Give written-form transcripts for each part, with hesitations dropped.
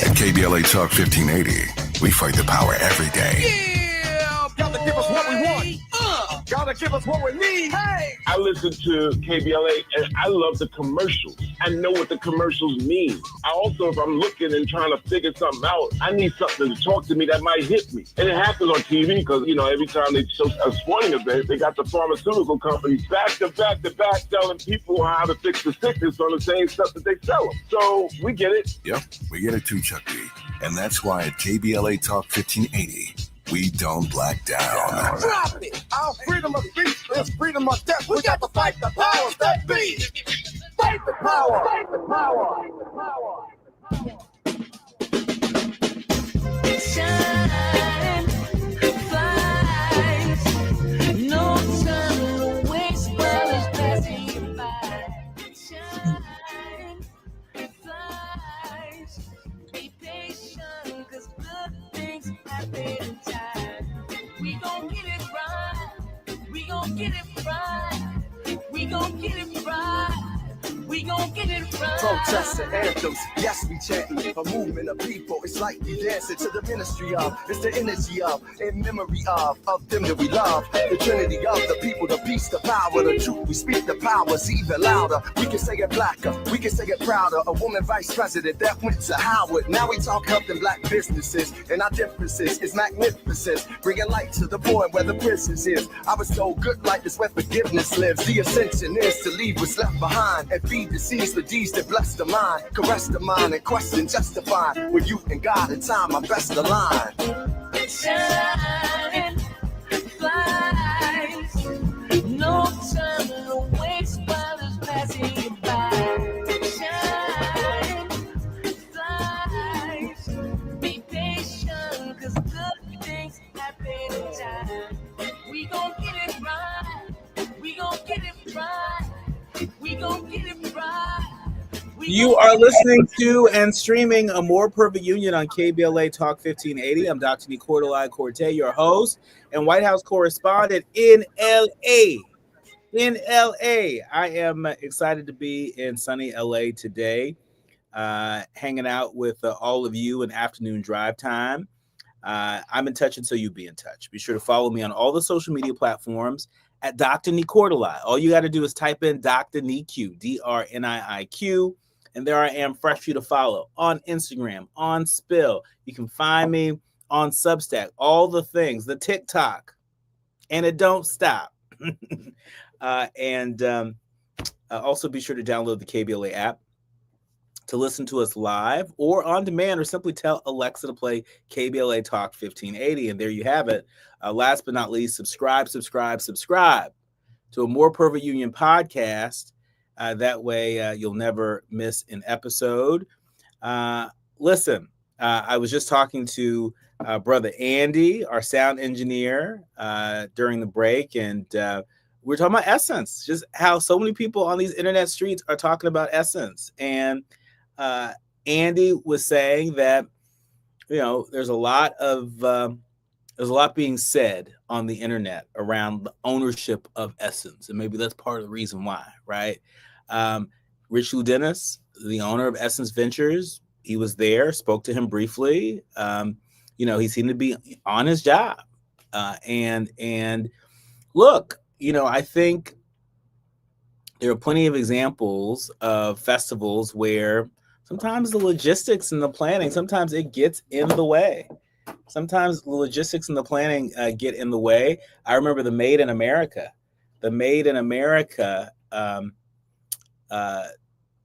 At KBLA Talk 1580, we fight the power every day. Yeah! Gotta give us what we want. Gotta give us what we need. Hey! I listen to KBLA and I love the commercials. I know what the commercials mean. I also, if I'm looking and trying to figure something out, I need something to talk to me that might hit me. And it happens on TV because, every time they show a sporting event, they got the pharmaceutical companies back to back telling people how to fix the sickness on the same stuff that they sell them. So we get it. Yep, we get it too, Chuck D. And that's why at KBLA Talk 1580, we don't black down. Drop it! Our freedom of speech is freedom of death. We got to fight the powers that be. Fight the power! Fight the power! Shine, flies, no time to waste while it's passing you by. Shine, flies, be patient, 'cause good things happen in time. We gon' get it right, we gon' get it right, we gon' get it right. We gon' get it right. Protests and anthems, yes, we chanting a movement of people. It's like we dancing to the ministry of. It's the energy of, in memory of them that we love. The trinity of the people, the peace, the power, the truth. We speak the powers even louder. We can say it blacker, we can say it prouder. A woman vice president that went to Howard. Now we talk helping black businesses, and our differences is magnificent. Bringing light to the point where the prisons is. I was told good life is where forgiveness lives. The ascension is to leave what's left behind and feed the seeds for deeds that bless the mind, caress the mind and question justify. With you and God in time, I best align. Shine, flies, no time to waste while it's passing you by. Shine, flies, be patient, 'cause good things happen in time. We gon' get it right, we gon' get it right. We gon' get it right. You are listening to and streaming A More Perfect Union on KBLA Talk 1580. I'm Dr. Nii-Quartelai Quartey, your host and White House correspondent in LA. I am excited to be in sunny LA today, hanging out with all of you in afternoon drive time. I'm in touch until you be in touch. Be sure to follow me on all the social media platforms at Dr. Nii-Quartelai. All you got to do is type in Dr. Nii-Q, DRNIIQ, and there I am, fresh for you to follow on Instagram, on Spill. You can find me on Substack, all the things, the TikTok, and it don't stop. Also be sure to download the KBLA app to listen to us live or on demand, or simply tell Alexa to play KBLA Talk 1580. And there you have it. Last but not least, subscribe to A More Perfect Union podcast. That way you'll never miss an episode. Listen, I was just talking to brother Andy, our sound engineer, during the break, and we're talking about Essence, just how so many people on these internet streets are talking about Essence. And Andy was saying that, there's a lot being said on the internet around the ownership of Essence, and maybe that's part of the reason why, right? Rich Lou Dennis, the owner of Essence Ventures, he was there, spoke to him briefly. He seemed to be on his job. And look, I think there are plenty of examples of festivals where sometimes the logistics and the planning, sometimes it gets in the way. Sometimes the logistics and the planning get in the way. I remember the Made in America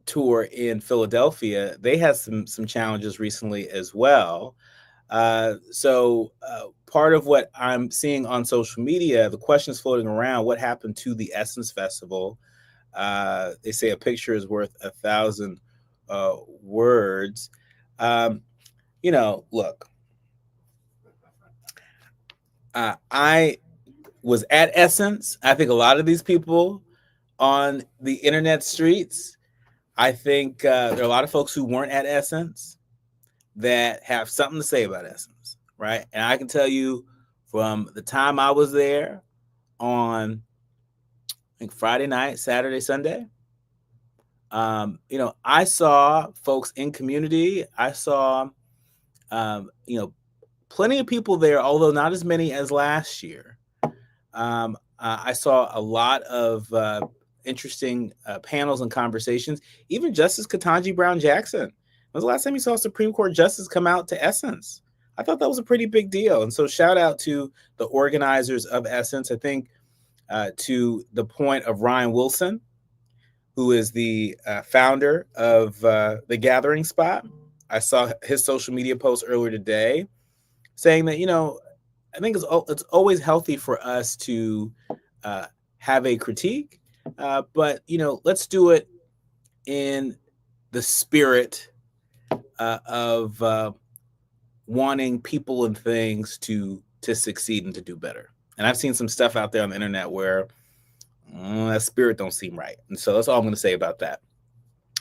tour in Philadelphia. They had some challenges recently as well. So part of what I'm seeing on social media, the questions floating around, what happened to the Essence Festival? They say a picture is worth 1,000 words. Look, I was at Essence. I think a lot of these people on the internet streets, I think there are a lot of folks who weren't at Essence that have something to say about Essence, right? And I can tell you from the time I was there on, I think, Friday night, Saturday, Sunday, I saw folks in community. I saw plenty of people there, although not as many as last year. I saw a lot of interesting panels and conversations. Even Justice Ketanji Brown Jackson. When was the last time you saw a Supreme Court justice come out to Essence? I thought that was a pretty big deal. And so shout out to the organizers of Essence. I think to the point of Ryan Wilson, who is the founder of the Gathering Spot. I saw his social media post earlier today saying that, I think it's always healthy for us to have a critique, but, let's do it in the spirit of wanting people and things to succeed and to do better. And I've seen some stuff out there on the internet where that spirit don't seem right. And so that's all I'm going to say about that.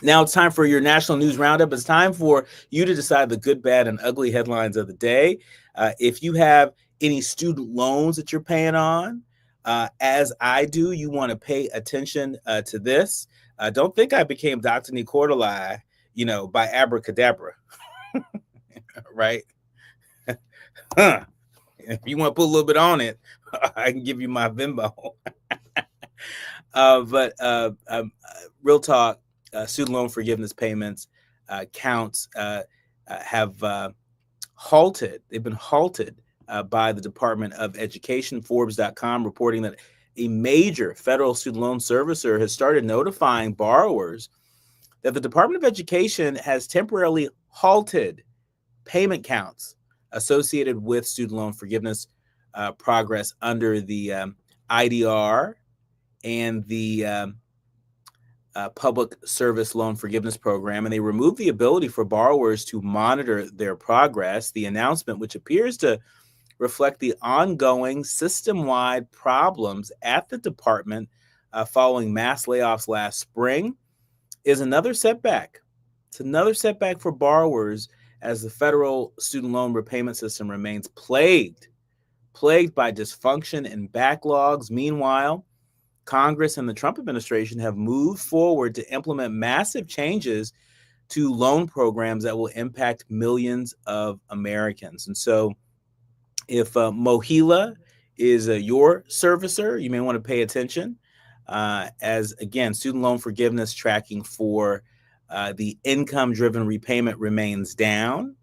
Now it's time for your national news roundup. It's time for you to decide the good, bad, and ugly headlines of the day. If you have any student loans that you're paying on, as I do, you want to pay attention to this. Don't think I became Dr. Nii-Quartelai, by abracadabra, right? If you want to put a little bit on it, I can give you my Venmo. But real talk, student loan forgiveness payments counts have halted. They've been halted by the Department of Education. Forbes.com reporting that a major federal student loan servicer has started notifying borrowers that the Department of Education has temporarily halted payment counts associated with student loan forgiveness progress under the IDR and the Public Service Loan Forgiveness Program, and they removed the ability for borrowers to monitor their progress. The announcement, which appears to reflect the ongoing system-wide problems at the department following mass layoffs last spring, is another setback. It's another setback for borrowers as the federal student loan repayment system remains plagued by dysfunction and backlogs. Meanwhile, Congress and the Trump administration have moved forward to implement massive changes to loan programs that will impact millions of Americans. And so if Mohila is your servicer, you may want to pay attention as, again, student loan forgiveness tracking for the income-driven repayment remains down.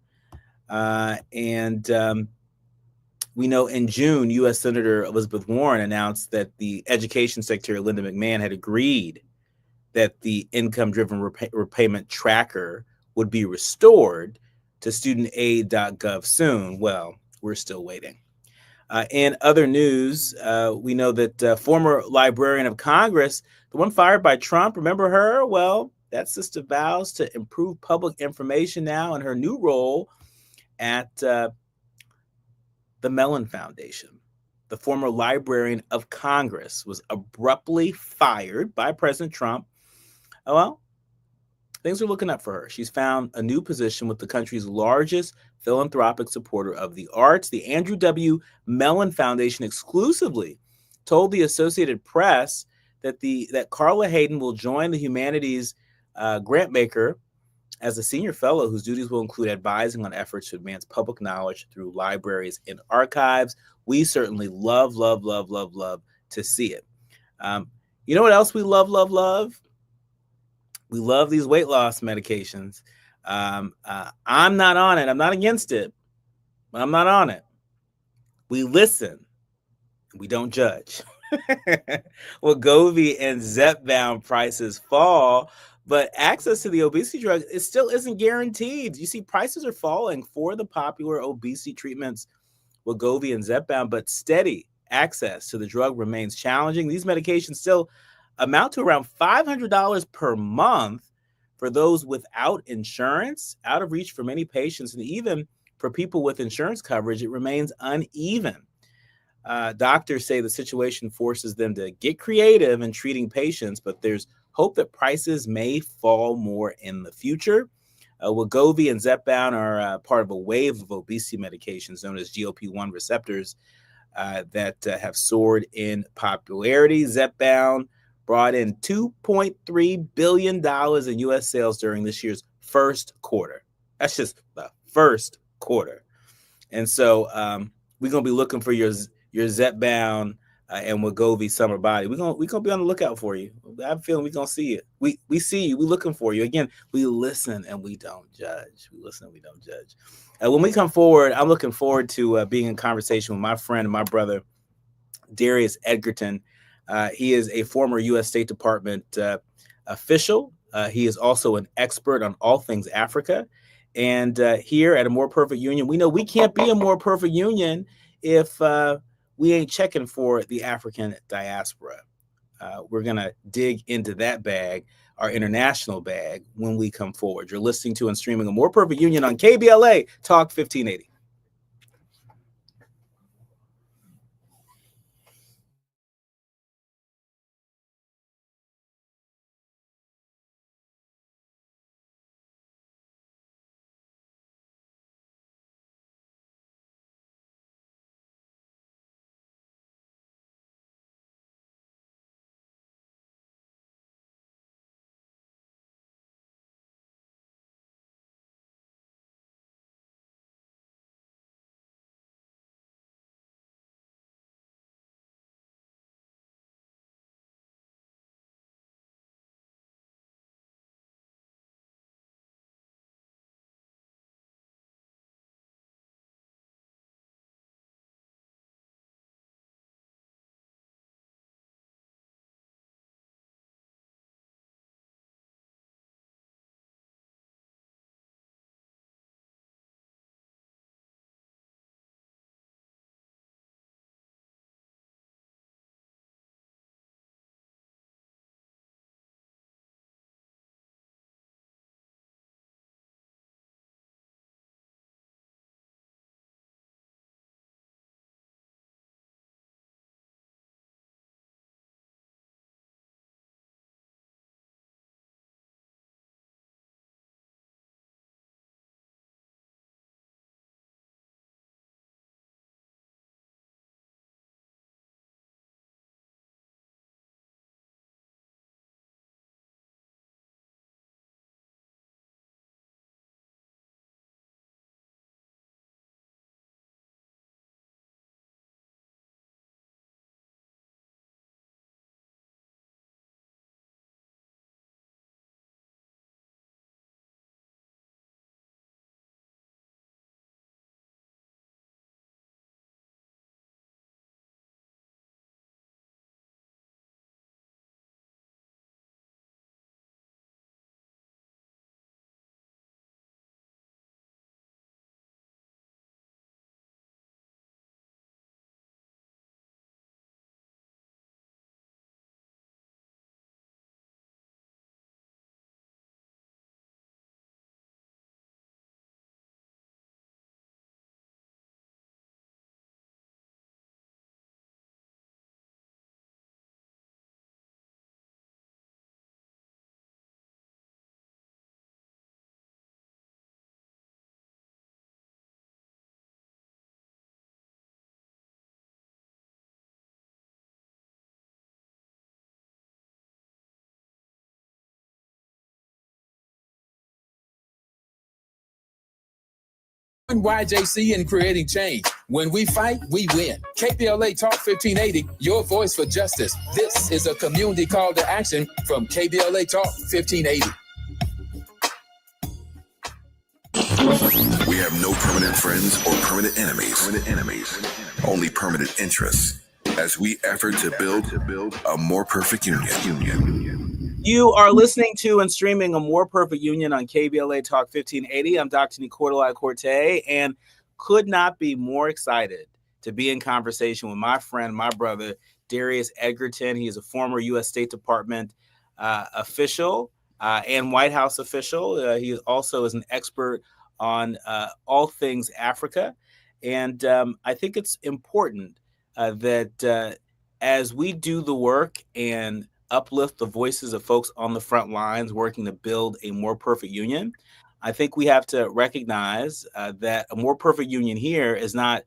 We know in June, U.S. Senator Elizabeth Warren announced that the Education Secretary, Linda McMahon, had agreed that the income-driven repayment tracker would be restored to studentaid.gov soon. Well, we're still waiting. In other news, we know that former Librarian of Congress, the one fired by Trump, remember her? Well, that sister vows to improve public information now in her new role at the Mellon Foundation. The former Librarian of Congress was abruptly fired by President Trump. Well, things are looking up for her. She's found a new position with the country's largest philanthropic supporter of the arts. The Andrew W. Mellon Foundation exclusively told the Associated Press that Carla Hayden will join the humanities grant maker as a senior fellow whose duties will include advising on efforts to advance public knowledge through libraries and archives. We certainly love to see it. You know what else we love? We love these weight loss medications. I'm not on it. I'm not against it, but I'm not on it. We listen. We don't judge. Wegovy and Zepbound prices fall, but access to the obesity drug still isn't guaranteed. You see, prices are falling for the popular obesity treatments, Wegovy and Zepbound, but steady access to the drug remains challenging. These medications still amount to around $500 per month for those without insurance, out of reach for many patients. And even for people with insurance coverage, it remains uneven. Doctors say the situation forces them to get creative in treating patients, but there's hope that prices may fall more in the future. Wegovy and Zepbound are part of a wave of obesity medications known as GLP-1 receptors that have soared in popularity. Zepbound brought in $2.3 billion in U.S. sales during this year's first quarter. That's just the first quarter. And so we're gonna be looking for your Zep Bound and Wegovy summer body. We're gonna be on the lookout for you. I have a feeling we're gonna see it. We see you. We're looking for you. Again, we listen and we don't judge. We listen and we don't judge. When we come forward, I'm looking forward to being in conversation with my friend and my brother, Darius Edgerton. He is a former U.S. State Department official. He is also an expert on all things Africa. And here at A More Perfect Union, we know we can't be a more perfect union if we ain't checking for the African diaspora. We're going to dig into that bag, our international bag, when we come forward. You're listening to and streaming A More Perfect Union on KBLA Talk 1580. YJC in creating change. When we fight, we win. KBLA Talk 1580, your voice for justice. This is a community call to action from KBLA Talk 1580. We have no permanent friends or permanent enemies. Only permanent interests as we effort to build a more perfect union. You are listening to and streaming A More Perfect Union on KBLA Talk 1580. I'm Dr. Nii-Quartelai Quartey, and could not be more excited to be in conversation with my friend, my brother, Darius Edgerton. He is a former U.S. State Department official and White House official. He also is an expert on all things Africa. And I think it's important that as we do the work and uplift the voices of folks on the front lines working to build a more perfect union, I think we have to recognize that a more perfect union here is not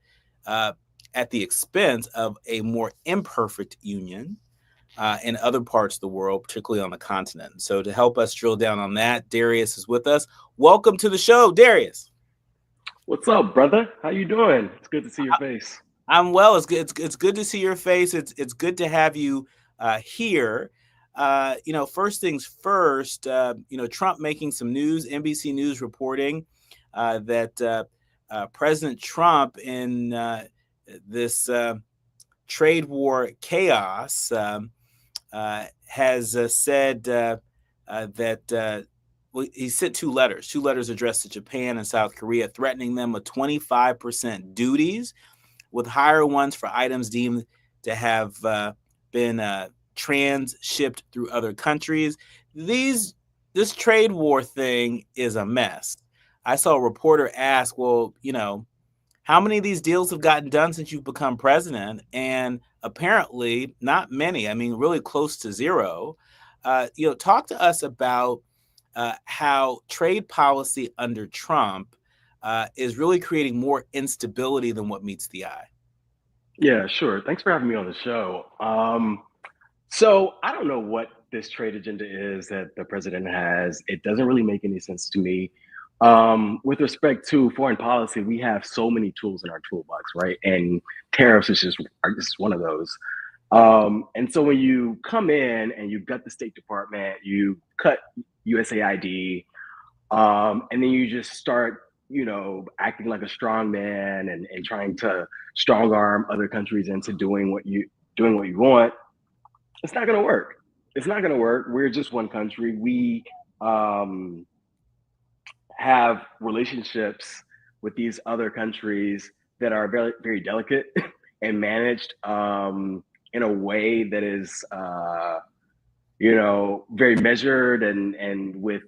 at the expense of a more imperfect union in other parts of the world, particularly on the continent. So to help us drill down on that, Darius is with us. Welcome to the show, Darius. What's up, brother? How you doing? It's good to see your face. I'm well. It's good. It's good to see your face. It's good to have you here. First things first. Trump making some news. NBC News reporting that President Trump in this trade war chaos has said that. Well, he sent two letters addressed to Japan and South Korea, threatening them with 25% duties, with higher ones for items deemed to have been transshipped through other countries. This trade war thing is a mess. I saw a reporter ask, well, how many of these deals have gotten done since you've become president? And apparently not many. I mean, really close to zero. Talk to us about how trade policy under Trump is really creating more instability than what meets the eye. Yeah, sure. Thanks for having me on the show. So I don't know what this trade agenda is that the president has. It doesn't really make any sense to me. With respect to foreign policy, we have so many tools in our toolbox, right? And tariffs are just one of those. And so when you come in and you've got the State Department, you cut USAID, and then you just start, acting like a strong man and trying to strong arm other countries into doing what you want. It's not going to work. It's not going to work. We're just one country. We have relationships with these other countries that are very, very delicate and managed in a way that is, very measured and with,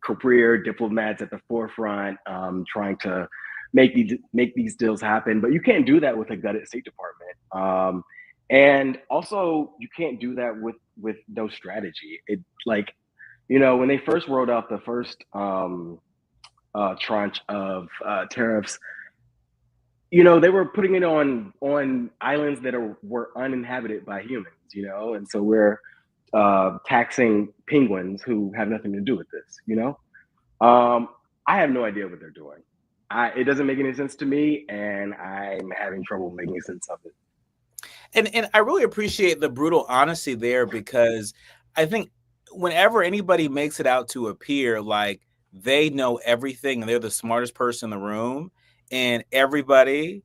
career diplomats at the forefront, trying to make these deals happen. But you can't do that with a gutted State Department. And also you can't do that with no strategy. When they first rolled out the first tranche of tariffs, they were putting it on islands that were uninhabited by humans, and so we're taxing penguins who have nothing to do with this, I have no idea what they're doing. It doesn't make any sense to me, and I'm having trouble making sense of it. And I really appreciate the brutal honesty there, because I think whenever anybody makes it out to appear like they know everything and they're the smartest person in the room, and everybody,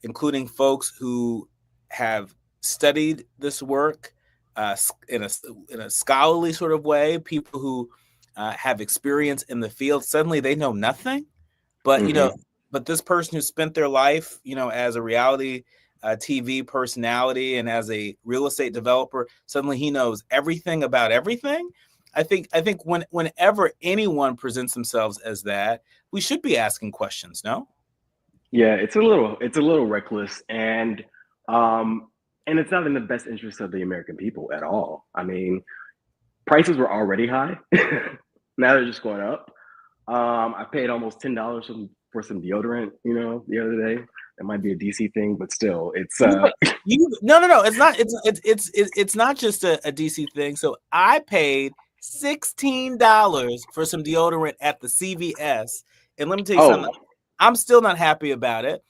including folks who have studied this work in a scholarly sort of way, people who have experience in the field, suddenly they know nothing. But but this person who spent their life, as a reality TV personality and as a real estate developer, suddenly he knows everything about everything. I think whenever anyone presents themselves as that, we should be asking questions. No? Yeah, it's a little reckless, and it's not in the best interest of the American people at all. I mean, prices were already high. Now they're just going up. I paid almost $10 for some deodorant, the other day. It might be a DC thing, but still, it's no. It's not. It's not just a DC thing. So I paid $16 for some deodorant at the CVS, and let me tell you something. I'm still not happy about it.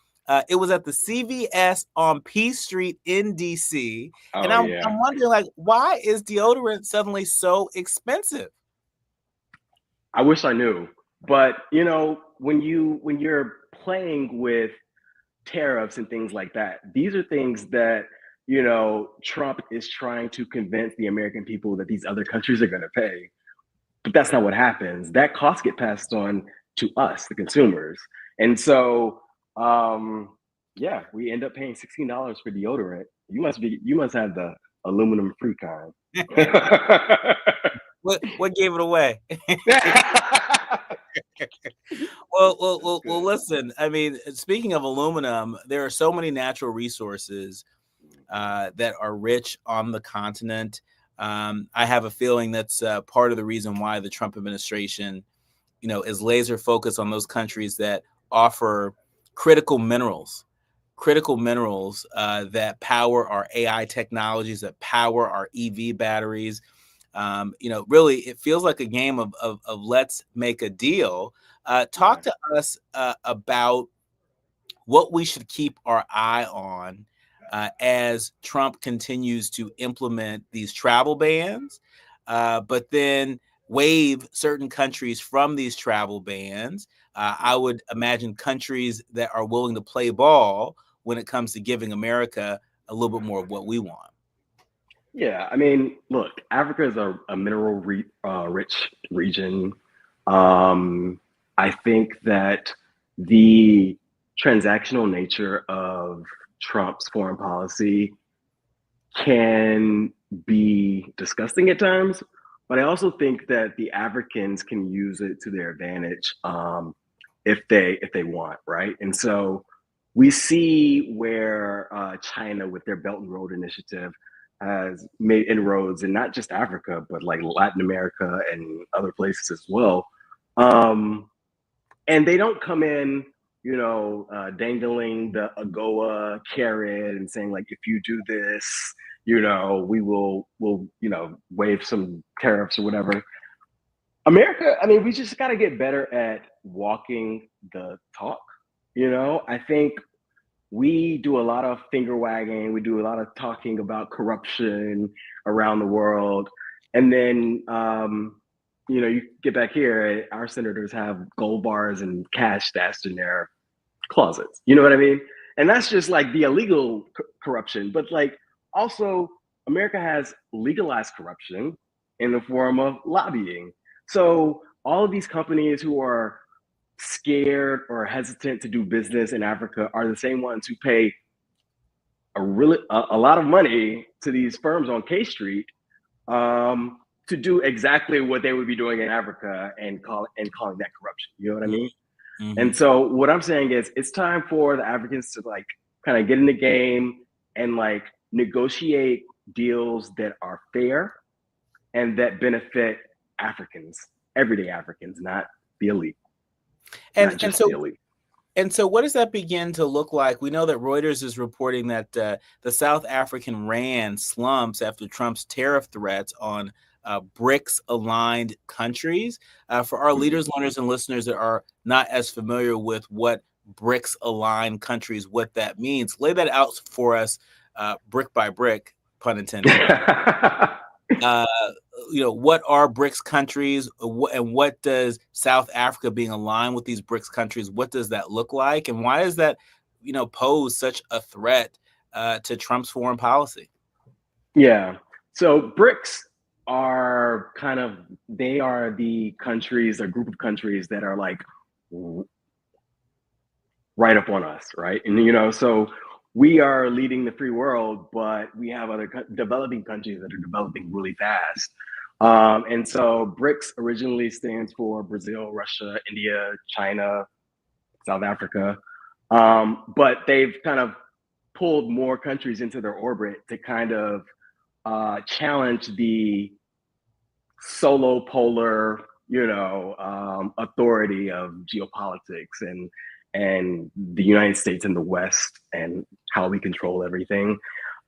It was at the CVS on P Street in DC, and I'm wondering, why is deodorant suddenly so expensive? I wish I knew, but when you're playing with tariffs and things like that, these are things that Trump is trying to convince the American people that these other countries are going to pay, but that's not what happens. That cost get passed on to us, the consumers, and so we end up paying $16 for deodorant. You must have the aluminum free kind. What gave it away? Well, listen, I mean, speaking of aluminum, there are so many natural resources that are rich on the continent. I have a feeling that's part of the reason why the Trump administration, is laser focused on those countries that offer critical minerals that power our AI technologies, that power our EV batteries. Really, it feels like a game of let's make a deal. Talk to us about what we should keep our eye on as Trump continues to implement these travel bans, but then waive certain countries from these travel bans. I would imagine countries that are willing to play ball when it comes to giving America a little bit more of what we want. Yeah, I mean, look, Africa is a mineral rich region. I think that the transactional nature of Trump's foreign policy can be disgusting at times, but I also think that the Africans can use it to their advantage if they want, right? And so we see where China, with their Belt and Road Initiative, has made inroads in not just Africa, but like Latin America and other places as well. And they don't come in, dangling the AGOA carrot and saying like, if you do this, we'll waive some tariffs or whatever. America, I mean, we just got to get better at walking the talk. I think we do a lot of finger wagging. We do a lot of talking about corruption around the world. And then, you get back here, our senators have gold bars and cash stashed in their closets. You know what I mean? And that's just like the illegal corruption. But like also, America has legalized corruption in the form of lobbying. So all of these companies who are scared or hesitant to do business in Africa are the same ones who pay a lot of money to these firms on K Street to do exactly what they would be doing in Africa and calling that corruption. You know what I mean? Mm-hmm. And so what I'm saying is it's time for the Africans to like kind of get in the game and like negotiate deals that are fair and that benefit Africans, everyday Africans, not the elite. And so what does that begin to look like? We know that Reuters is reporting that the South African rand slumps after Trump's tariff threats on BRICS-aligned countries. For our leaders, learners, and listeners that are not as familiar with what BRICS-aligned countries, what that means, lay that out for us brick by brick, pun intended. What are BRICS countries, and what does South Africa being aligned with these BRICS countries, what does that look like, and why does that, pose such a threat to Trump's foreign policy? Yeah, so BRICS are they are the countries, a group of countries that are like right up on us, right? And so we are leading the free world, but we have other developing countries that are developing really fast. And so BRICS originally stands for Brazil, Russia, India, China, South Africa. But they've kind of pulled more countries into their orbit to kind of challenge the solo polar, authority of geopolitics and the United States and the West and how we control everything.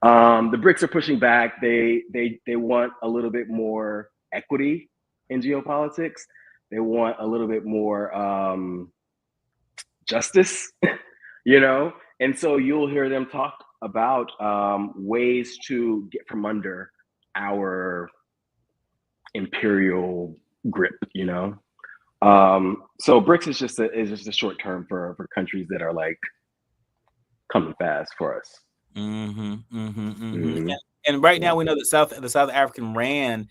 The BRICS are pushing back. They want a little bit more equity in geopolitics. They want a little bit more justice, And so you'll hear them talk about ways to get from under our imperial grip, So BRICS is just a short term for countries that are like coming fast for us. Mm-hmm, mm-hmm, mm-hmm. And right now we know that the South African rand,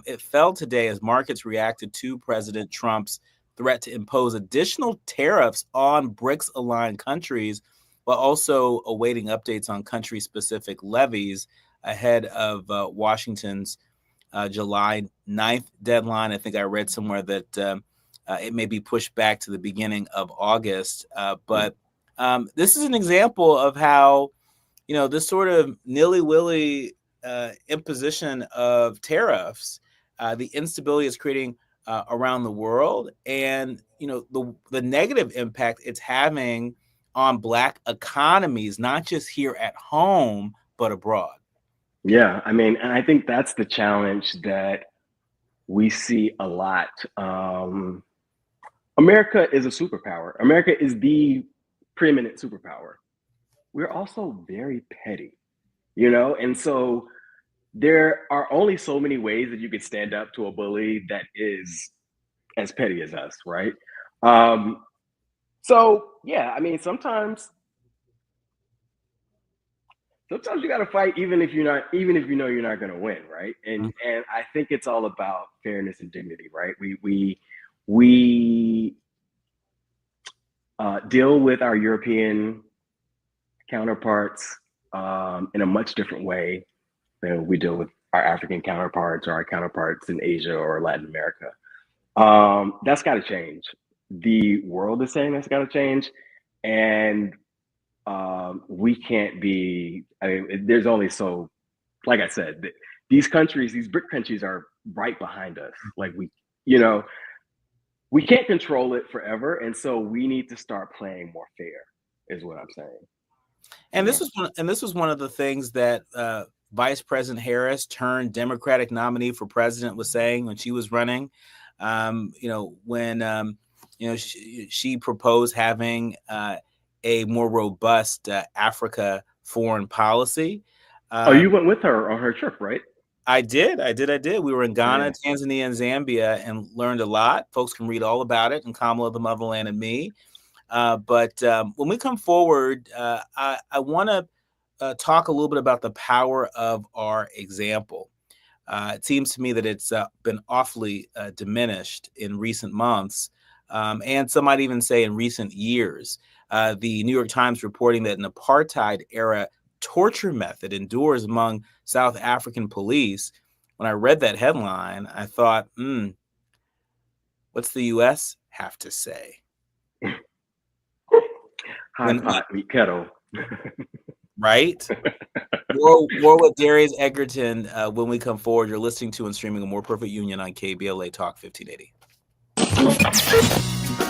it fell today as markets reacted to President Trump's threat to impose additional tariffs on BRICS-aligned countries, while also awaiting updates on country-specific levies ahead of Washington's July 9th deadline. I think I read somewhere that it may be pushed back to the beginning of August. But this is an example of how, this sort of nilly-willy imposition of tariffs, the instability it's creating around the world, and, the negative impact it's having on Black economies, not just here at home, but abroad. Yeah, I mean, and I think that's the challenge that we see a lot. America is a superpower. America is the preeminent superpower. We're also very petty, and so there are only so many ways that you can stand up to a bully that is as petty as us, right? So yeah, I mean, sometimes you got to fight, even if you know you're not going to win, right? And I think it's all about fairness and dignity, right? We deal with our European counterparts in a much different way than we deal with our African counterparts or our counterparts in Asia or Latin America. That's got to change. The world is saying that's got to change, and we can't be. I mean, there's only so. Like I said, these countries, these BRIC countries, are right behind us. Like we can't control it forever, and so we need to start playing more fair. Is what I'm saying. And this was one of the things that Vice President Harris, turned Democratic nominee for president, was saying when she was running. When she proposed having a more robust Africa foreign policy. You went with her on her trip, right? I did. We were in Ghana, Tanzania, and Zambia, and learned a lot. Folks can read all about it in Kamala, the Motherland, and Me. But when we come forward, I want to talk a little bit about the power of our example. It seems to me that it's been awfully diminished in recent months, and some might even say in recent years. The New York Times reporting that an apartheid-era torture method endures among South African police. When I read that headline, I thought, what's the U.S. have to say? Hot meat kettle. Right? More with Darius Egerton when we come forward. You're listening to and streaming A More Perfect Union on KBLA Talk 1580.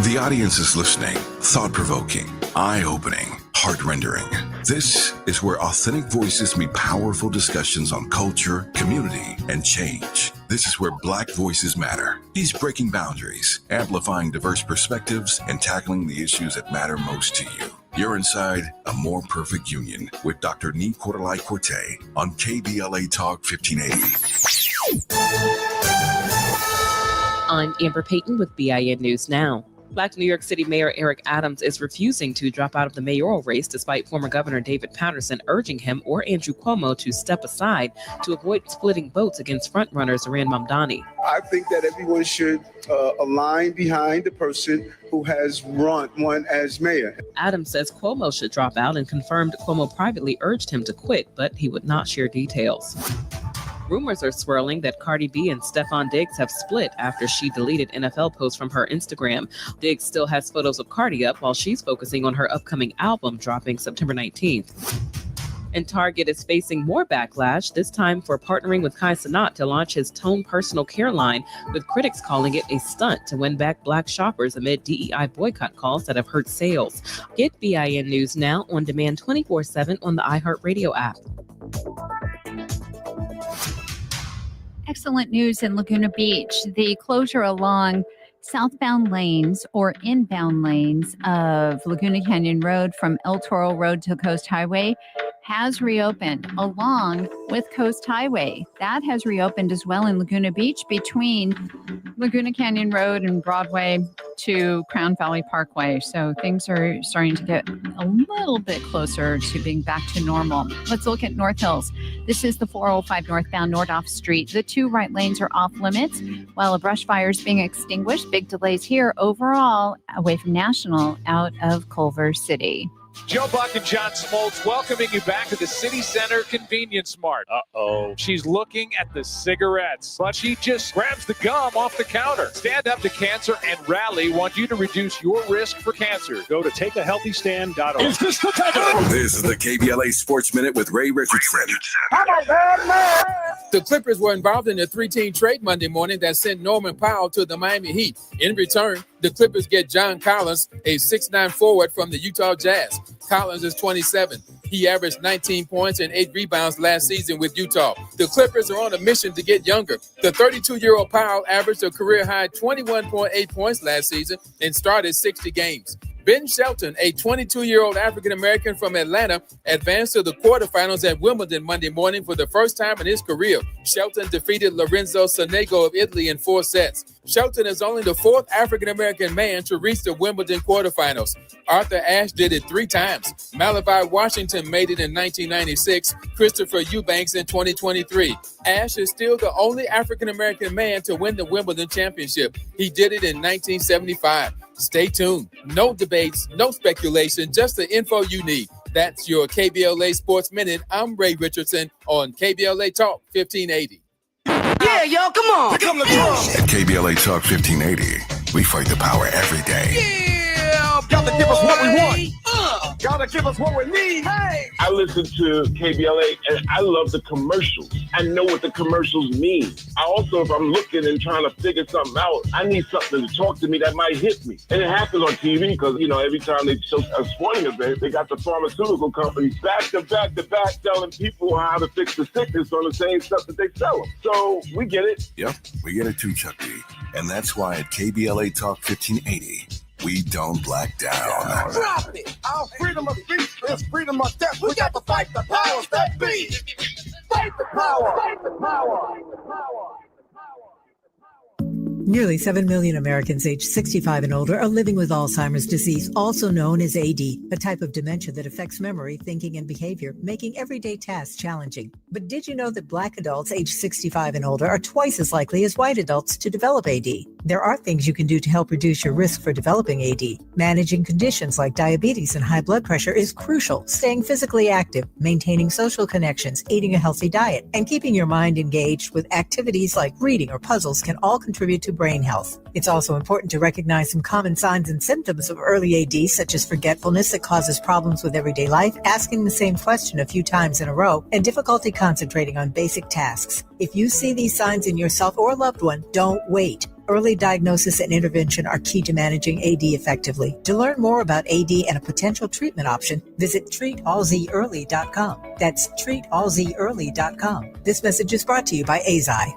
The audience is listening. Thought-provoking, eye-opening, heart-rendering. This is where authentic voices meet powerful discussions on culture, community, and change. This is where Black voices matter. He's breaking boundaries, amplifying diverse perspectives, and tackling the issues that matter most to you. You're inside A More Perfect Union with Dr. Nii-Quartelai Quartey on KBLA Talk 1580. I'm Amber Payton with BIN News Now. Black New York City Mayor Eric Adams is refusing to drop out of the mayoral race despite former Governor David Paterson urging him or Andrew Cuomo to step aside to avoid splitting votes against frontrunners Zoran Mamdani. I think that everyone should align behind the person who has won as mayor. Adams says Cuomo should drop out and confirmed Cuomo privately urged him to quit, but he would not share details. Rumors are swirling that Cardi B and Stefon Diggs have split after she deleted NFL posts from her Instagram. Diggs still has photos of Cardi up while she's focusing on her upcoming album dropping September 19th. And Target is facing more backlash, this time for partnering with Kai Cenat to launch his Tone personal care line, with critics calling it a stunt to win back Black shoppers amid DEI boycott calls that have hurt sales. Get BIN News Now on demand 24/7 on the iHeartRadio app. Excellent news in Laguna Beach. The closure along southbound lanes or inbound lanes of Laguna Canyon Road from El Toro Road to Coast Highway has reopened, along with Coast Highway. That has reopened as well in Laguna Beach between Laguna Canyon Road and Broadway to Crown Valley Parkway. So things are starting to get a little bit closer to being back to normal. Let's look at North Hills. This is the 405 northbound Nordoff Street. The two right lanes are off limits while a brush fire is being extinguished. Big delays here overall away from National out of Culver City. Joe Buck and John Smoltz welcoming you back to the City Center Convenience Mart. Uh-oh. She's looking at the cigarettes, but she just grabs the gum off the counter. Stand Up to Cancer and Rally want you to reduce your risk for cancer. Go to takeahealthystand.org. Is this the time? This is the KBLA Sports Minute with Ray Richardson. The Clippers were involved in a 3-team trade Monday morning that sent Norman Powell to the Miami Heat. In return, the Clippers get John Collins, a 6'9" forward from the Utah Jazz. Collins is 27. He averaged 19 points and 8 rebounds last season with Utah. The Clippers are on a mission to get younger. The 32-year-old Powell averaged a career-high 21.8 points last season and started 60 games. Ben Shelton, a 22-year-old African-American from Atlanta, advanced to the quarterfinals at Wimbledon Monday morning for the first time in his career. Shelton defeated Lorenzo Sonego of Italy in 4 sets. Shelton is only the 4th African-American man to reach the Wimbledon quarterfinals. Arthur Ashe did it 3 times. Malachi Washington made it in 1996, Christopher Eubanks in 2023. Ashe is still the only African-American man to win the Wimbledon championship. He did it in 1975. Stay tuned. No debates, no speculation, just the info you need. That's your KBLA Sports Minute. I'm Ray Richardson on KBLA Talk 1580. Yeah, y'all, come on. Pick up the drums. At KBLA Talk 1580, we fight the power every day. Yeah, gotta give us what we want. Gotta give us what we need. Hey. I listen to KBLA and I love the commercials. I know what the commercials mean. I also, if I'm looking and trying to figure something out, I need something to talk to me that might hit me. And it happens on TV because, you know, every time they show a sporting event, they got the pharmaceutical companies back to back telling people how to fix the sickness on the same stuff that they sell them. So we get it. Yep, we get it too, Chuck D. And that's why at KBLA Talk 1580, we don't black down. Drop it. Our freedom of speech is freedom of death. We got to fight the powers that be. Fight the power. Fight the power. Nearly 7 million Americans aged 65 and older are living with Alzheimer's disease, also known as AD, a type of dementia that affects memory, thinking, and behavior, making everyday tasks challenging. But did you know that Black adults aged 65 and older are twice as likely as white adults to develop AD? There are things you can do to help reduce your risk for developing AD. Managing conditions like diabetes and high blood pressure is crucial. Staying physically active, maintaining social connections, eating a healthy diet, and keeping your mind engaged with activities like reading or puzzles can all contribute to brain health. It's also important to recognize some common signs and symptoms of early AD, such as forgetfulness that causes problems with everyday life, asking the same question a few times in a row, and difficulty concentrating on basic tasks. If you see these signs in yourself or a loved one, don't wait. Early diagnosis and intervention are key to managing AD effectively. To learn more about AD and a potential treatment option, visit treatallzearly.com. That's treatallzearly.com. This message is brought to you by AZI.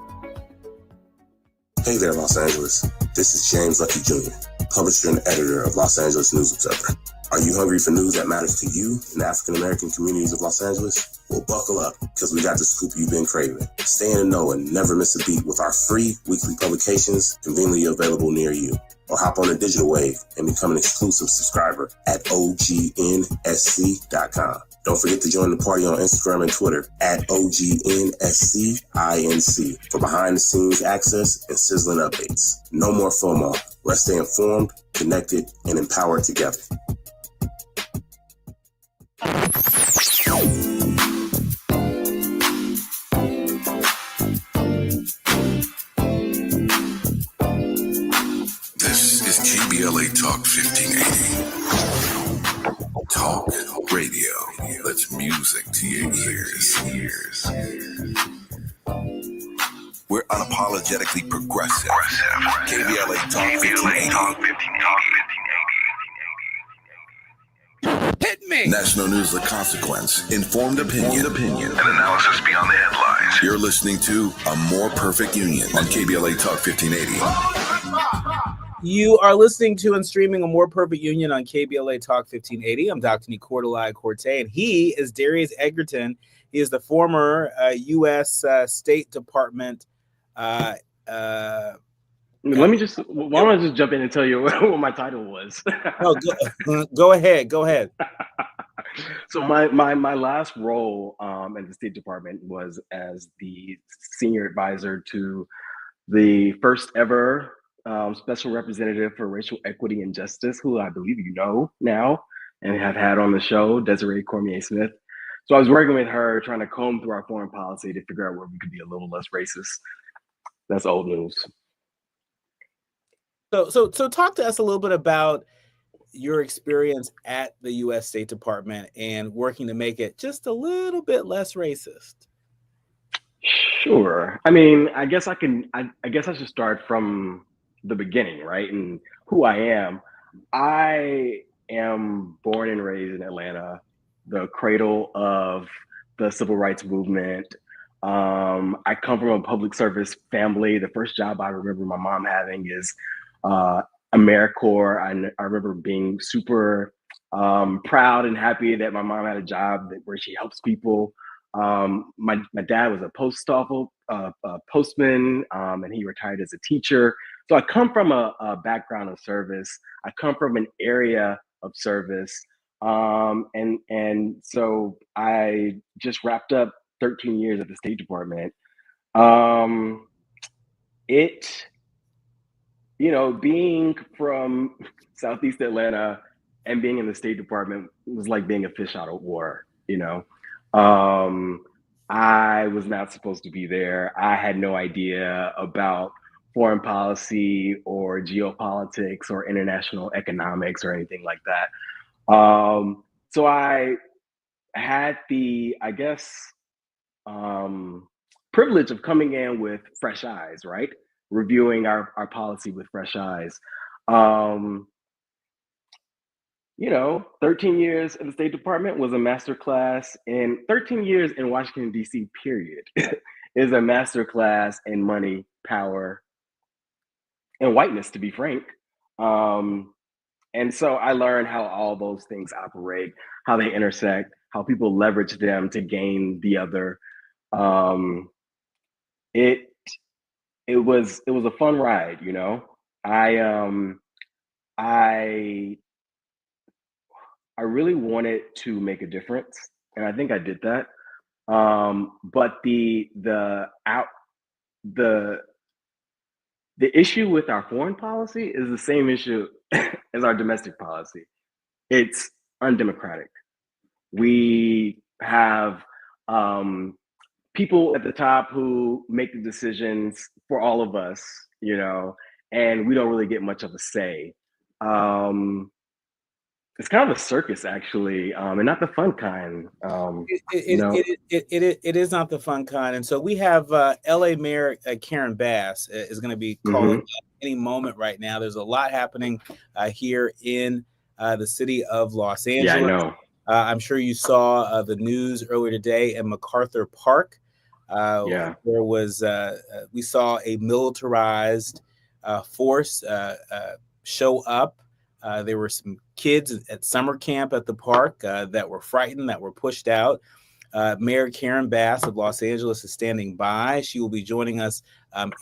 Hey there, Los Angeles. This is James Lucky Jr., publisher and editor of Los Angeles News Observer. Are you hungry for news that matters to you in the African-American communities of Los Angeles? Well, buckle up, because we got the scoop you've been craving. Stay in the know and never miss a beat with our free weekly publications conveniently available near you. Or hop on the digital wave and become an exclusive subscriber at OGNSC.com. Don't forget to join the party on Instagram and Twitter at OGNSCINC for behind-the-scenes access and sizzling updates. No more FOMO. Let's stay informed, connected, and empowered together. This is KBLA Talk 1580. Talk radio. That's music to your ears. We're unapologetically progressive. KBLA Talk 1580. Hit me. National news of consequence, informed opinion, and analysis beyond the headlines. You're listening to A More Perfect Union on KBLA Talk 1580. You are listening to and streaming A More Perfect Union on KBLA Talk 1580. I'm Dr. Nii-Quartelai Quartey, and he is Darius Egerton. He is the former U.S. State Department. Let me just, why don't I just jump in and tell you what my title was? Go ahead. Go ahead. So my last role in the State Department was as the senior advisor to the first ever special representative for racial equity and justice, who I believe you know now and have had on the show, Desiree Cormier-Smith. So I was working with her, trying to comb through our foreign policy to figure out where we could be a little less racist. That's old news. So talk to us a little bit about your experience at the U.S. State Department and working to make it just a little bit less racist. Sure. I mean, I guess I should start from the beginning, right? And who I am. I am born and raised in Atlanta, the cradle of the civil rights movement. I come from a public service family. The first job I remember my mom having is AmeriCorps. I remember being super proud and happy that my mom had a job where she helps people. My dad was a postman, and he retired as a teacher. So I come from a background of service. I come from an area of service. And so I just wrapped up 13 years at the State Department. Being from Southeast Atlanta and being in the State Department was like being a fish out of water, I was not supposed to be there. I had no idea about foreign policy or geopolitics or international economics or anything like that. So I had the, I guess, privilege of coming in with fresh eyes, right? Reviewing our policy with fresh eyes. 13 years in the State Department was a masterclass in 13 years in Washington, D.C., period, is a masterclass in money, power, and whiteness, to be frank. And so I learned how all those things operate, how they intersect, how people leverage them to gain the other. It was a fun ride, I really wanted to make a difference, and I think I did that. But the issue with our foreign policy is the same issue as our domestic policy. It's undemocratic. We have people at the top who make the decisions for all of us, and we don't really get much of a say. It's kind of a circus, actually, and not the fun kind. It is not the fun kind. And so we have LA Mayor Karen Bass is going to be calling any moment right now. There's a lot happening here in the city of Los Angeles. Yeah, I know. I'm sure you saw the news earlier today in MacArthur Park. There was we saw a militarized force show up. There were some kids at summer camp at the park that were frightened, that were pushed out. Mayor Karen Bass of Los Angeles is standing by. She will be joining us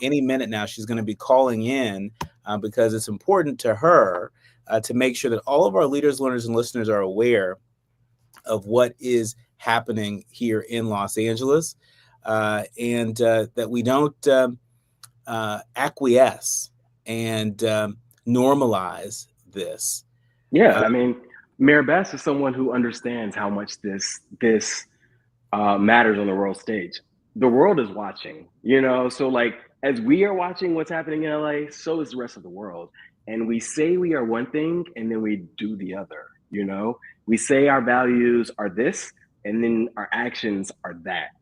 any minute now. She's going to be calling in because it's important to her to make sure that all of our leaders, learners, and listeners are aware of what is happening here in Los Angeles, and that we don't acquiesce and normalize this. Yeah, I mean, Mayor Bass is someone who understands how much this matters on the world stage. The world is watching, so like as we are watching what's happening in LA, so is the rest of the world. And we say we are one thing and then we do the other, We say our values are this and then our actions are that.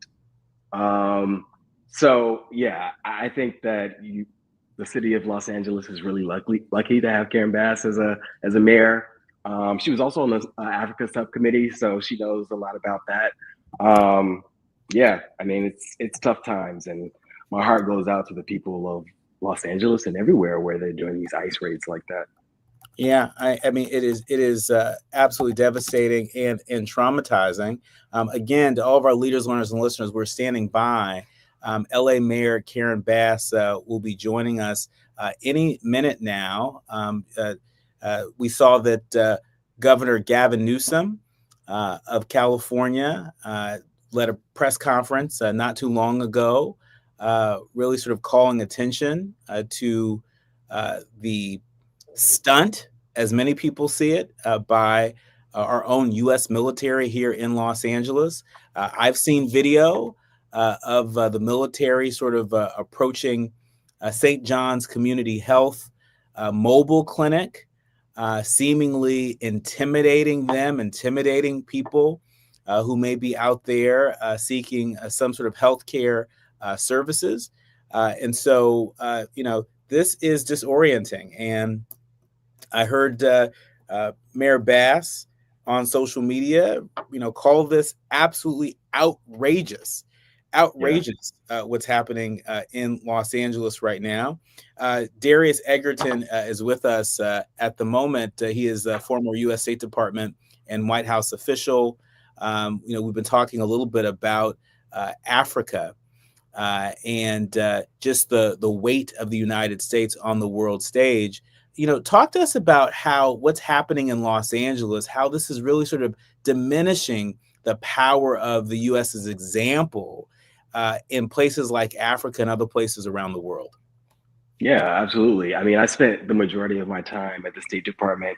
So yeah, I think that the city of Los Angeles is really lucky to have Karen Bass as a mayor. She was also on the Africa subcommittee, so she knows a lot about that. Yeah, I mean, it's tough times, and my heart goes out to the people of Los Angeles and everywhere where they're doing these ICE raids like that. Yeah, I mean, it is absolutely devastating and traumatizing. Again, to all of our leaders, learners, and listeners, we're standing by. LA Mayor Karen Bass will be joining us any minute now. We saw that Governor Gavin Newsom of California led a press conference not too long ago, really sort of calling attention to the stunt, as many people see it, by our own U.S. military here in Los Angeles. I've seen video of the military sort of approaching St. John's Community Health mobile clinic, seemingly intimidating people who may be out there seeking some sort of healthcare services. And so, this is disorienting. And I heard Mayor Bass on social media, call this absolutely outrageous. What's happening in Los Angeles right now. Darius Egerton is with us at the moment. He is a former U.S. State Department and White House official. We've been talking a little bit about Africa and just the weight of the United States on the world stage. Talk to us about what's happening in Los Angeles, how this is really sort of diminishing the power of the U.S.'s example in places like Africa and other places around the world. Yeah, absolutely. I mean, I spent the majority of my time at the State Department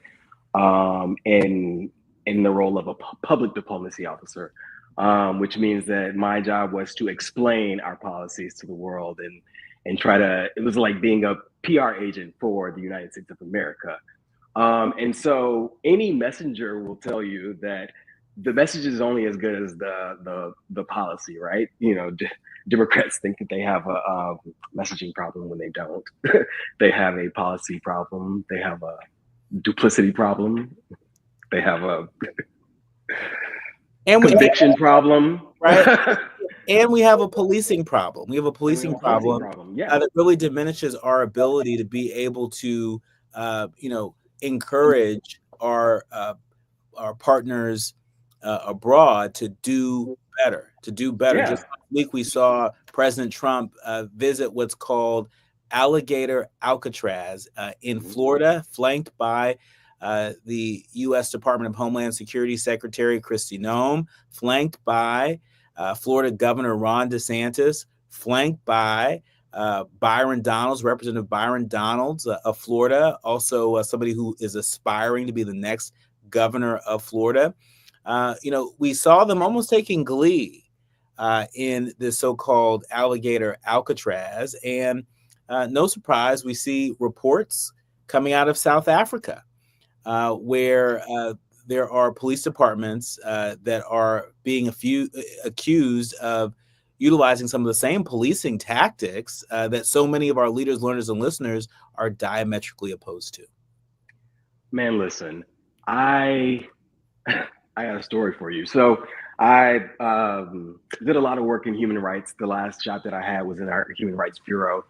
in the role of a public diplomacy officer, which means that my job was to explain our policies to the world and try to. It was like being a PR agent for the United States of America. And so any messenger will tell you that the message is only as good as the policy, right? Democrats think that they have a messaging problem when they don't. They have a policy problem. They have a duplicity problem. They have a conviction problem, right? And we have a policing problem. We have a policing problem that really diminishes our ability to be able to, encourage our partners abroad to do better. Yeah. Just last week, we saw President Trump visit what's called Alligator Alcatraz in Florida, flanked by the U.S. Department of Homeland Security Secretary Kristi Noem, flanked by Florida Governor Ron DeSantis, flanked by Byron Donalds, Representative Byron Donalds of Florida, also somebody who is aspiring to be the next governor of Florida. We saw them almost taking glee in this so-called Alligator Alcatraz. And no surprise, we see reports coming out of South Africa where there are police departments that are being accused of utilizing some of the same policing tactics that so many of our leaders, learners, and listeners are diametrically opposed to. Man, listen, I got a story for you. So I did a lot of work in human rights. The last job that I had was in our Human Rights Bureau.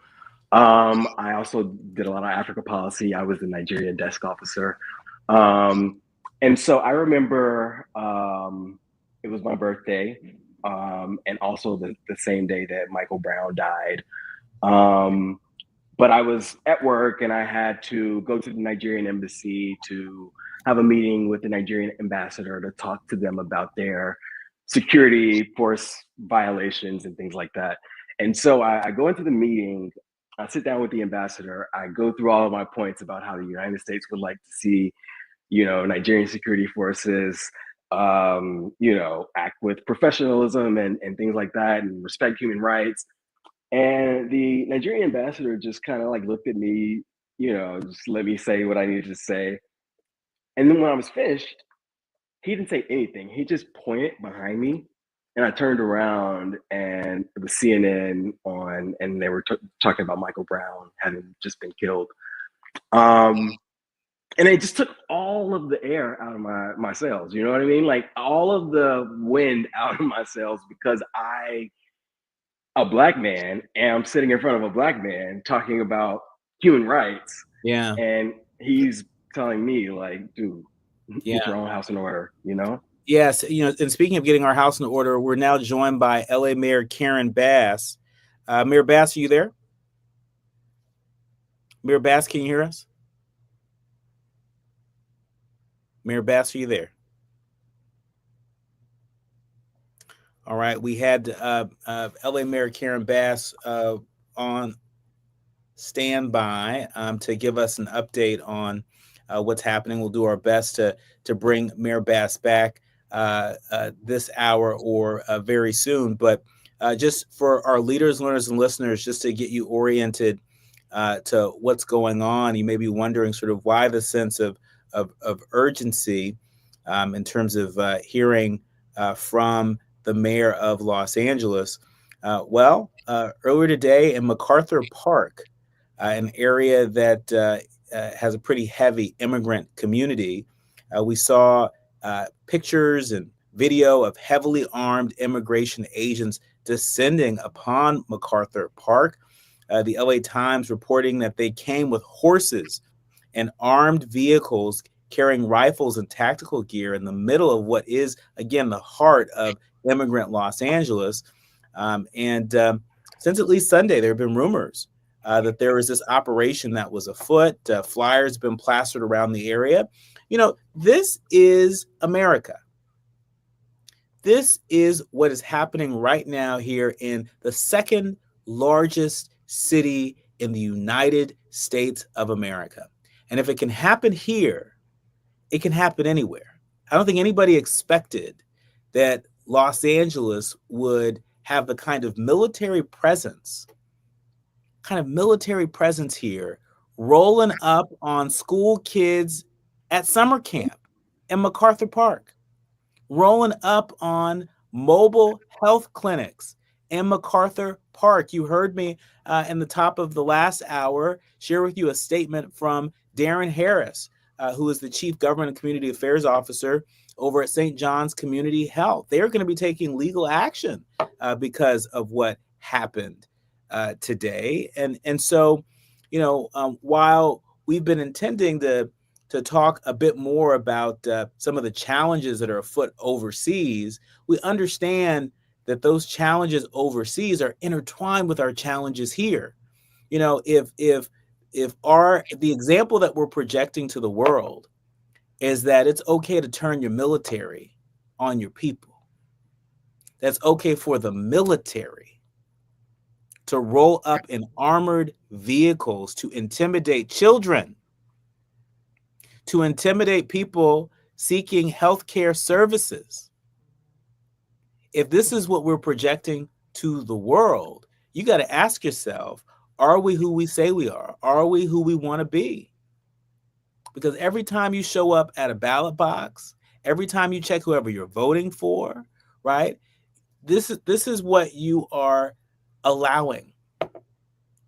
I also did a lot of Africa policy. I was the Nigerian desk officer. And so I remember it was my birthday and also the same day that Michael Brown died. But I was at work and I had to go to the Nigerian embassy to have a meeting with the Nigerian ambassador to talk to them about their security force violations and things like that. And so I go into the meeting, I sit down with the ambassador, I go through all of my points about how the United States would like to see, Nigerian security forces, act with professionalism and things like that and respect human rights. And the Nigerian ambassador just kind of like looked at me, just let me say what I needed to say. And then when I was finished, he didn't say anything. He just pointed behind me, and I turned around, and it was CNN on, and they were talking about Michael Brown having just been killed. And it just took all of the air out of my sails. You know what I mean? Like all of the wind out of my sails because a black man, and I'm sitting in front of a black man talking about human rights. Yeah. And he's telling me like, dude, get your own house in order, Yes. And speaking of getting our house in order, we're now joined by LA Mayor Karen Bass. Mayor Bass, are you there? Mayor Bass, can you hear us? Mayor Bass, are you there? All right. We had LA Mayor Karen Bass on standby to give us an update on what's happening. We'll do our best to bring Mayor Bass back this hour or very soon. But just for our leaders, learners, and listeners, just to get you oriented to what's going on, you may be wondering sort of why the sense of urgency in terms of hearing from the mayor of Los Angeles. Earlier today in MacArthur Park, an area that has a pretty heavy immigrant community, we saw pictures and video of heavily armed immigration agents descending upon MacArthur Park. The LA Times reporting that they came with horses and armed vehicles carrying rifles and tactical gear in the middle of what is, again, the heart of immigrant Los Angeles. Since at least Sunday, there have been rumors that there was this operation that was afoot. Flyers have been plastered around the area. This is America. This is what is happening right now here in the second largest city in the United States of America. And if it can happen here, it can happen anywhere. I don't think anybody expected that Los Angeles would have the kind of military presence here, rolling up on school kids at summer camp in MacArthur Park, rolling up on mobile health clinics in MacArthur Park. You heard me in the top of the last hour share with you a statement from Darren Harris, who is the Chief Government and Community Affairs Officer over at St. John's Community Health. They're going to be taking legal action because of what happened today. And so, while we've been intending to talk a bit more about some of the challenges that are afoot overseas, we understand that those challenges overseas are intertwined with our challenges here. If the example that we're projecting to the world is that it's okay to turn your military on your people, that's okay for the military to roll up in armored vehicles to intimidate children, to intimidate people seeking healthcare services. If this is what we're projecting to the world, you got to ask yourself, are we who we say we are? Are we who we want to be? Because every time you show up at a ballot box, every time you check whoever you're voting for, right? This is what you are allowing.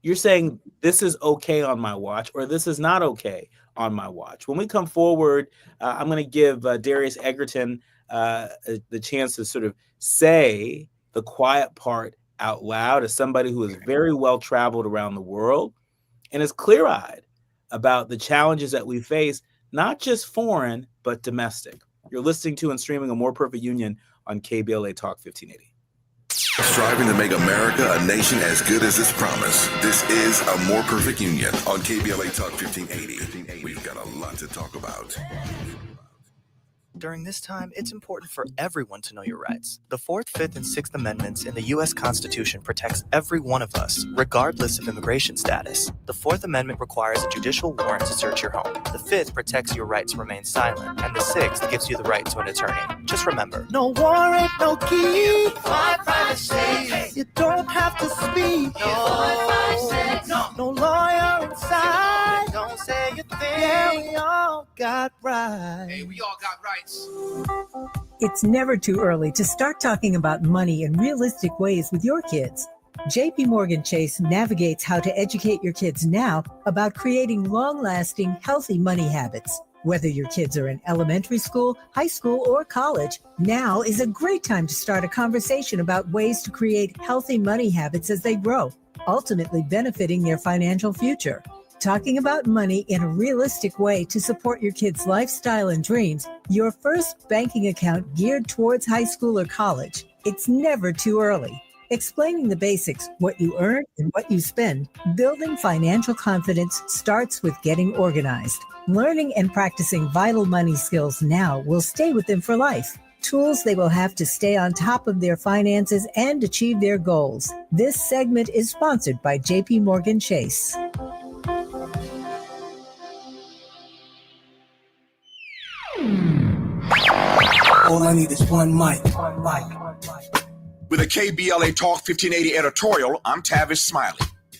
You're saying this is okay on my watch, or this is not okay on my watch. When we come forward, I'm going to give Darius Egerton the chance to sort of say the quiet part out loud as somebody who is very well traveled around the world and is clear-eyed about the challenges that we face, not just foreign, but domestic. You're listening to and streaming A More Perfect Union on KBLA Talk 1580. Striving to make America a nation as good as its promise. This is A More Perfect Union on KBLA Talk 1580. We've got a lot to talk about. During this time, it's important for everyone to know your rights. The 4th, 5th, and 6th Amendments in the U.S. Constitution protects every one of us, regardless of immigration status. The 4th Amendment requires a judicial warrant to search your home. The 5th protects your right to remain silent, and the 6th gives you the right to an attorney. Just remember, No warrant, no key. My privacy. You don't have to speak. No lawyer inside. Don't say a thing. Yeah, we all got rights. Hey, we all got rights. It's never too early to start talking about money in realistic ways with your kids. JP Morgan Chase navigates how to educate your kids now about creating long-lasting, healthy money habits. Whether your kids are in elementary school, high school, or college, now is a great time to start a conversation about ways to create healthy money habits as they grow, ultimately benefiting their financial future. Talking about money in a realistic way to support your kids' lifestyle and dreams, your first banking account geared towards high school or college. It's never too early. Explaining the basics, what you earn and what you spend, building financial confidence starts with getting organized. Learning and practicing vital money skills now will stay with them for life. Tools they will have to stay on top of their finances and achieve their goals. This segment is sponsored by JP Morgan Chase. All I need is one mic. With a KBLA Talk 1580 editorial, I'm Tavis Smiley.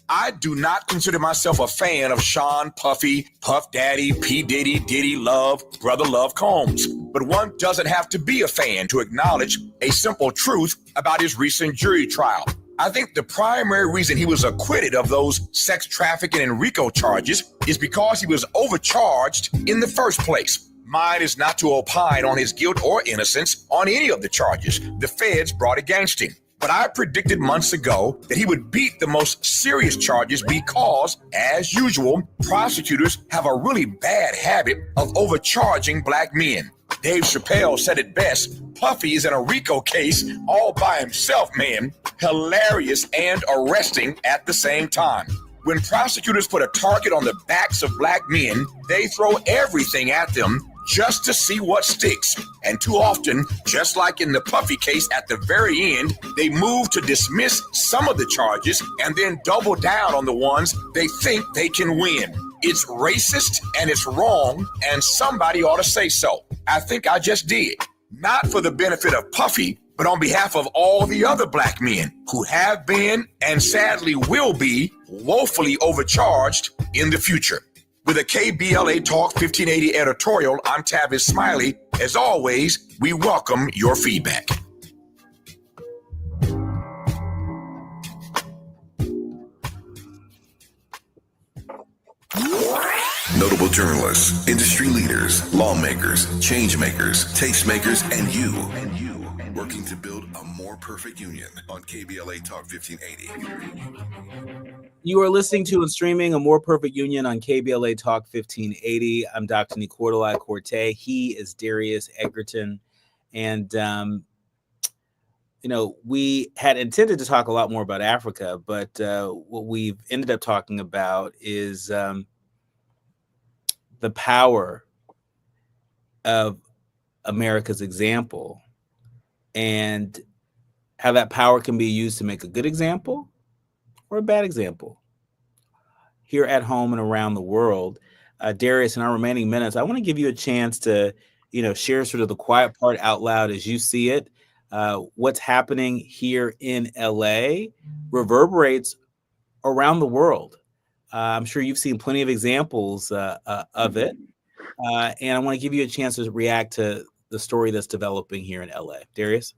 I do not consider myself a fan of Sean Puffy, Puff Daddy, P. Diddy, Diddy Love, Brother Love Combs. But one doesn't have to be a fan to acknowledge a simple truth about his recent jury trial. I think the primary reason he was acquitted of those sex trafficking and RICO charges is because he was overcharged in the first place. Mine is not to opine on his guilt or innocence on any of the charges the feds brought against him. But I predicted months ago that he would beat the most serious charges because, as usual, prosecutors have a really bad habit of overcharging black men. Dave Chappelle said it best, Puffy is in a RICO case all by himself, man. Hilarious and arresting at the same time. When prosecutors put a target on the backs of black men, they throw everything at them just to see what sticks. And too often, just like in the Puffy case at the very end, they move to dismiss some of the charges and then double down on the ones they think they can win. It's racist and it's wrong, and somebody ought to say so. I think I just did. Not for the benefit of Puffy, but on behalf of all the other black men who have been and sadly will be woefully overcharged in the future. With a KBLA Talk 1580 editorial, I'm Tavis Smiley. As always, we welcome your feedback. Notable journalists, industry leaders, lawmakers, change makers, tastemakers, and you working to build a more perfect union on KBLA Talk 1580. You are listening to and streaming A More Perfect Union on KBLA Talk 1580. I'm Dr. Nii-Quartelai Quartey. He is Darius Egerton. And, we had intended to talk a lot more about Africa, but what we've ended up talking about is the power of America's example and how that power can be used to make a good example or a bad example here at home and around the world. Darius, in our remaining minutes, I want to give you a chance to, share sort of the quiet part out loud as you see it. What's happening here in LA reverberates around the world. I'm sure you've seen plenty of examples of it. And I want to give you a chance to react to the story that's developing here in LA. Darius?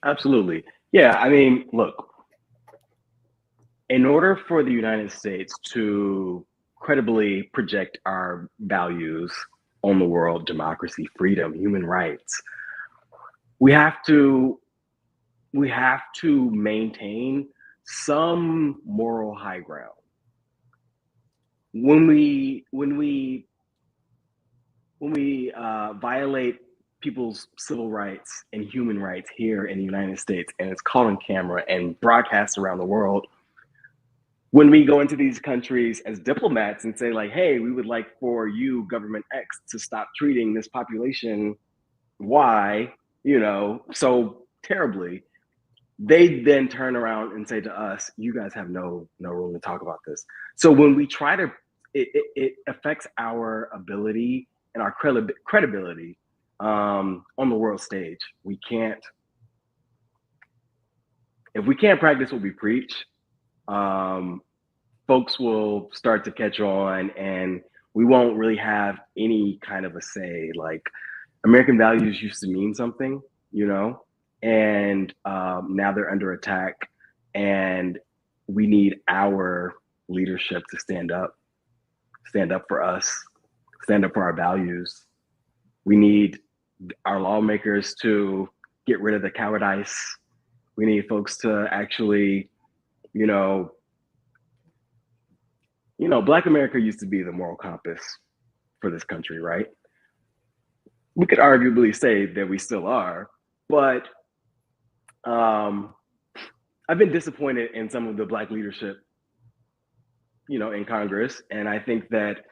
Absolutely. Yeah, I mean, look, in order for the United States to credibly project our values on the world, democracy, freedom, human rights, we have to maintain some moral high ground. When we violate people's civil rights and human rights here in the United States, and it's caught on camera and broadcast around the world, when we go into these countries as diplomats and say like, hey, we would like for you, government X, to stop treating this population Y, so terribly, they then turn around and say to us, you guys have no room to talk about this. So when we try to, it affects our ability and our credibility on the world stage. If we can't practice what we preach, folks will start to catch on, and we won't really have any kind of a say. Like, American values used to mean something, and now they're under attack, and we need our leadership to stand up for us, stand up for our values. We need our lawmakers to get rid of the cowardice. We need folks to actually, Black America used to be the moral compass for this country, right? We could arguably say that we still are, but I've been disappointed in some of the Black leadership, in Congress. And I think that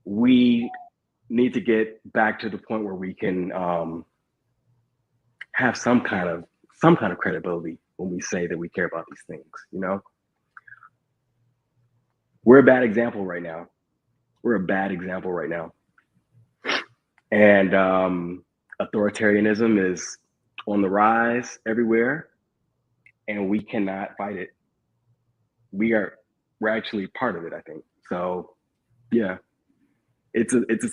we need to get back to the point where we can have some kind of credibility when we say that we care about these things, We're a bad example right now. And authoritarianism is on the rise everywhere, and we cannot fight it. We're actually part of it, I think. So yeah, it's a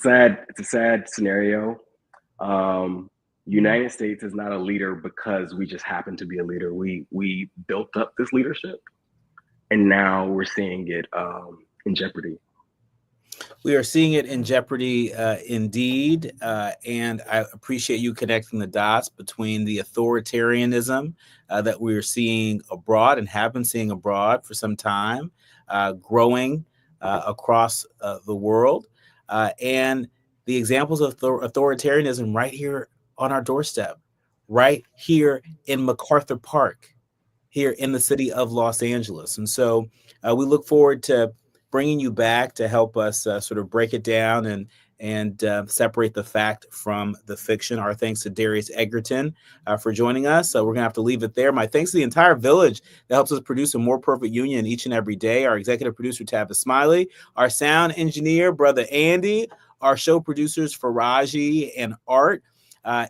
sad scenario. United States is not a leader because we just happen to be a leader. We built up this leadership, and now we're seeing it in jeopardy. We are seeing it in jeopardy indeed. And I appreciate you connecting the dots between the authoritarianism that we are seeing abroad and have been seeing abroad for some time, growing across the world, and the examples of authoritarianism right here on our doorstep, right here in MacArthur Park, here in the city of Los Angeles. And so we look forward to bringing you back to help us sort of break it down and separate the fact from the fiction. Our thanks to Darius Egerton for joining us. We're going to have to leave it there. My thanks to the entire village that helps us produce a more perfect union each and every day. Our executive producer, Tavis Smiley, our sound engineer, Brother Andy, our show producers, Faraji and Art,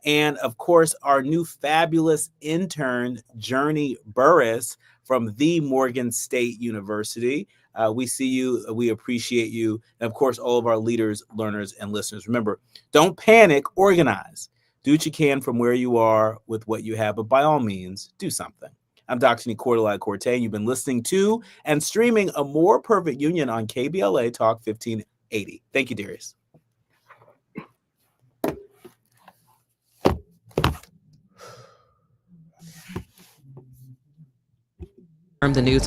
and of course, our new fabulous intern, Journey Burris from the Morgan State University. We see you. We appreciate you. And of course, all of our leaders, learners, and listeners. Remember, don't panic, organize. Do what you can from where you are with what you have, but by all means, do something. I'm Dr. Nii-Quartelai Quartey, and you've been listening to and streaming A More Perfect Union on KBLA Talk 1580. Thank you, Darius. The news on